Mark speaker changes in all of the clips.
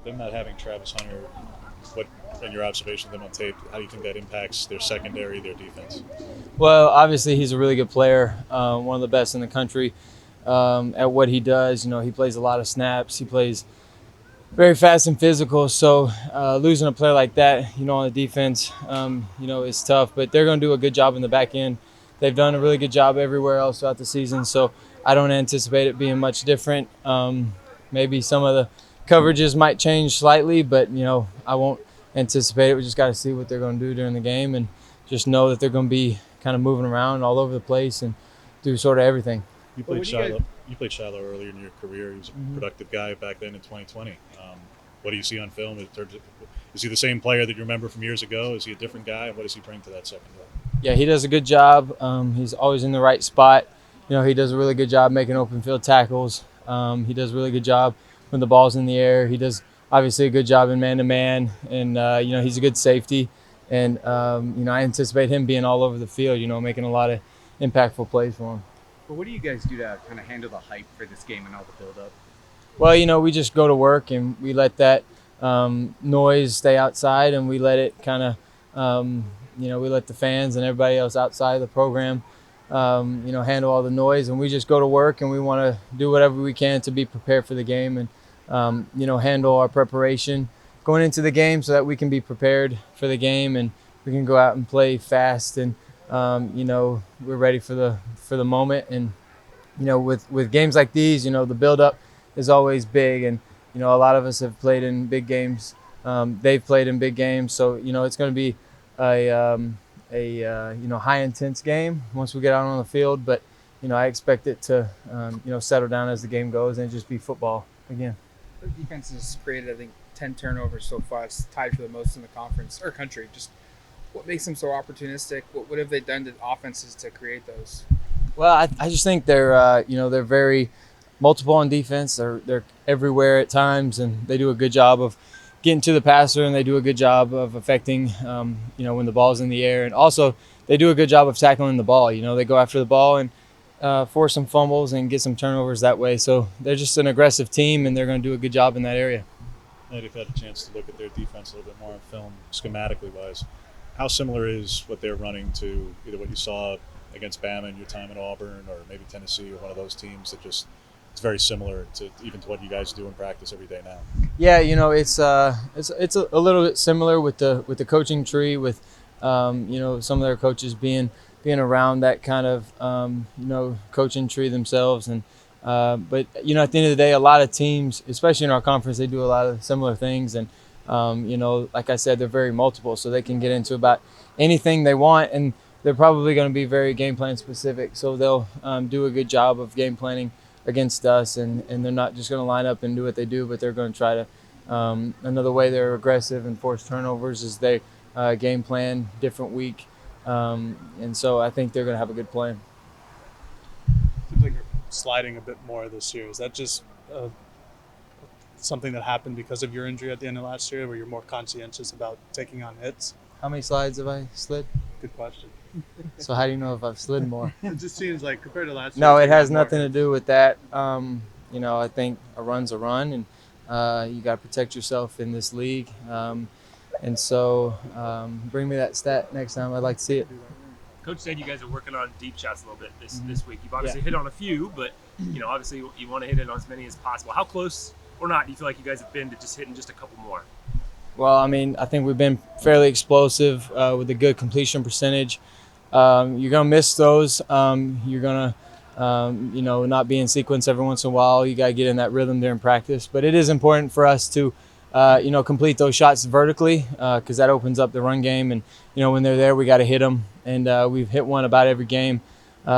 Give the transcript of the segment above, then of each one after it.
Speaker 1: them not having Travis Hunter, what, in your observation of them on tape, how do you think that impacts their secondary, their defense?
Speaker 2: Well, obviously he's a really good player, one of the best in the country at what he does. He plays a lot of snaps. He plays very fast and physical. So losing a player like that, on the defense, is tough. But they're going to do a good job in the back end. They've done a really good job everywhere else throughout the season. So I don't anticipate it being much different. Maybe some of the coverages might change slightly, but I won't anticipate it. We just got to see what they're going to do during the game, and just know that they're going to be kind of moving around all over the place and do sort of everything.
Speaker 1: You played Shiloh. You played Shiloh earlier in your career. He was a productive guy back then in 2020. What do you see on film in terms of, is he the same player that you remember from years ago? Is he a different guy? What does he bring to that secondary?
Speaker 2: Yeah, he does a good job. He's always in the right spot. He does a really good job making open field tackles. He does a really good job when the ball's in the air. He does obviously a good job in man-to-man, and he's a good safety. And I anticipate him being all over the field, making a lot of impactful plays for him.
Speaker 3: But what do you guys do to kind of handle the hype for this game and all the build-up?
Speaker 2: Well, we just go to work and we let that noise stay outside, and we let it kind of, we let the fans and everybody else outside of the program, handle all the noise, and we just go to work and we want to do whatever we can to be prepared for the game and, handle our preparation going into the game so that we can be prepared for the game and we can go out and play fast and, we're ready for the moment. And, with games like these, the build-up is always big, and a lot of us have played in big games. They've played in big games, so it's going to be a high intense game once we get out on the field. But I expect it to settle down as the game goes and just be football again.
Speaker 4: The defense has created, I think, 10 turnovers so far. It's tied for the most in the conference or country. Just what makes them so opportunistic? What have they done to offenses to create those?
Speaker 2: Well, I just think they're very multiple on defense. They're everywhere at times, and they do a good job of getting to the passer, and they do a good job of affecting, when the ball's in the air. And also, they do a good job of tackling the ball. They go after the ball and force some fumbles and get some turnovers that way. So they're just an aggressive team, and they're going to do a good job in that area.
Speaker 1: Now you've had a chance to look at their defense a little bit more on film, schematically wise. How similar is what they're running to either what you saw against Bama in your time at Auburn, or maybe Tennessee, or one of those teams that just it's very similar to what you guys do in practice every day now?
Speaker 2: Yeah, it's a little bit similar with the coaching tree, with some of their coaches being around that kind of coaching tree themselves. And but at the end of the day, a lot of teams, especially in our conference, they do a lot of similar things. And like I said, they're very multiple, so they can get into about anything they want, and they're probably going to be very game plan specific. So they'll do a good job of game planning against us, and they're not just going to line up and do what they do, but they're going to try to another way they're aggressive and force turnovers is they game plan different week, and so I think they're going to have a good plan.
Speaker 5: Seems like you're sliding a bit more this year. Is that just something that happened because of your injury at the end of last year, where you're more conscientious about taking on hits?
Speaker 2: How many slides have I slid?
Speaker 5: Good question.
Speaker 2: So how do you know if I've slid more?
Speaker 5: It just seems like compared to last year.
Speaker 2: No, it has nothing to do with that. I think a run's a run, and you got to protect yourself in this league. And so bring me that stat next time. I'd like to see it.
Speaker 6: Coach said you guys are working on deep shots a little bit this week. You've obviously hit on a few, but obviously you want to hit it on as many as possible. How close or not do you feel like you guys have been to just hitting just a couple more?
Speaker 2: Well, I think we've been fairly explosive with a good completion percentage. You're going to miss those. You're going to, not be in sequence every once in a while. You got to get in that rhythm during practice. But it is important for us to, complete those shots vertically because that opens up the run game. And, when they're there, we got to hit them. And we've hit one about every game.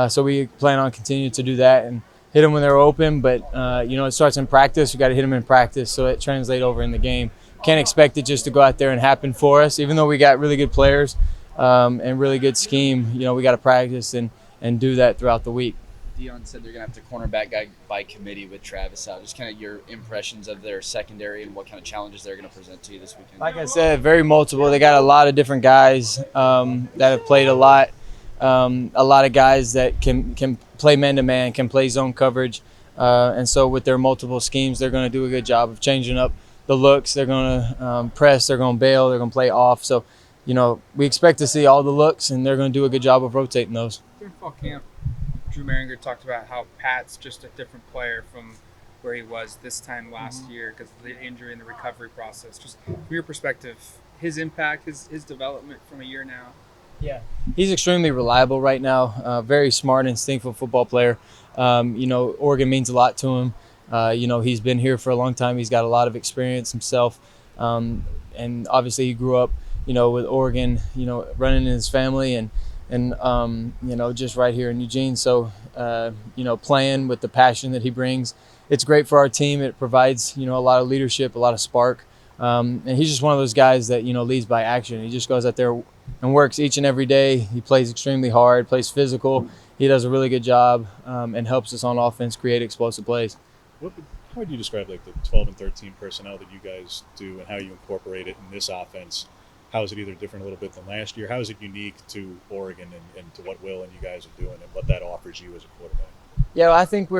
Speaker 2: So we plan on continuing to do that and hit them when they're open. But, it starts in practice. We got to hit them in practice so it translates over in the game. Can't expect it just to go out there and happen for us. Even though we got really good players and really good scheme, we got to practice and do that throughout the week.
Speaker 7: Dion said they're going to have to cornerback guy by committee with Travis out. Just kind of your impressions of their secondary and what kind of challenges they're going to present to you this weekend.
Speaker 2: Like I said, very multiple. They got a lot of different guys that have played a lot of guys that can play man-to-man, can play zone coverage. And so with their multiple schemes, they're going to do a good job of changing up the looks. They're going to press. They're going to bail. They're going to play off. So, we expect to see all the looks, and they're going to do a good job of rotating those.
Speaker 4: During fall camp, Drew Maringer talked about how Pat's just a different player from where he was this time last year because of the injury and the recovery process. Just from your perspective, his impact, his development from a year now.
Speaker 2: Yeah, he's extremely reliable right now. Very smart, instinctful football player. Oregon means a lot to him. He's been here for a long time. He's got a lot of experience himself, and obviously he grew up, with Oregon, running in his family and just right here in Eugene. So, playing with the passion that he brings, it's great for our team. It provides, a lot of leadership, a lot of spark. And he's just one of those guys that, leads by action. He just goes out there and works each and every day. He plays extremely hard, plays physical. He does a really good job and helps us on offense create explosive plays.
Speaker 1: How would you describe the 12 and 13 personnel that you guys do and how you incorporate it in this offense? How is it either different a little bit than last year? How is it unique to Oregon and to what Will and you guys are doing and what that offers you as a quarterback?
Speaker 2: Yeah, I think we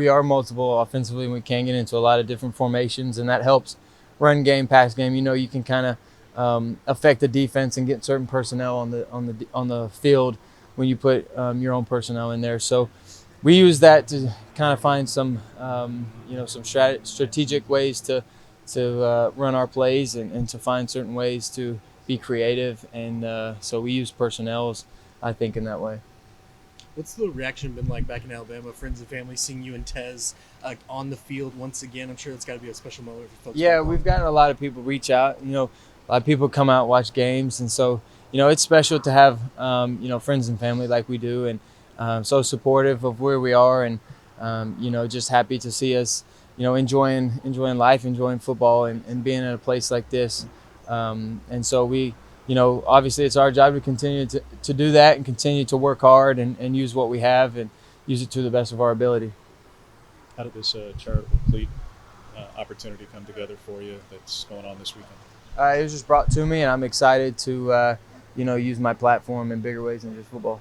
Speaker 2: are multiple offensively, and we can get into a lot of different formations, and that helps run game, pass game. You can kind of affect the defense and get certain personnel on the field when you put your own personnel in there. So we use that to kind of find some strategic ways to run our plays and to find certain ways to be creative. And so we use personnels, I think, in that way.
Speaker 8: What's the reaction been like back in Alabama, friends and family, seeing you and Tez on the field once again? I'm sure it's got to be a special moment for folks.
Speaker 2: Yeah, we've gotten a lot of people reach out. A lot of people come out and watch games. And so, it's special to have, friends and family like we do and so supportive of where we are and, just happy to see us, enjoying life, enjoying football and being in a place like this. And so we, obviously it's our job to continue to do that and continue to work hard and use what we have and use it to the best of our ability.
Speaker 1: How did this charitable cleat opportunity come together for you that's going on this weekend?
Speaker 2: It was just brought to me, and I'm excited to, use my platform in bigger ways than just football.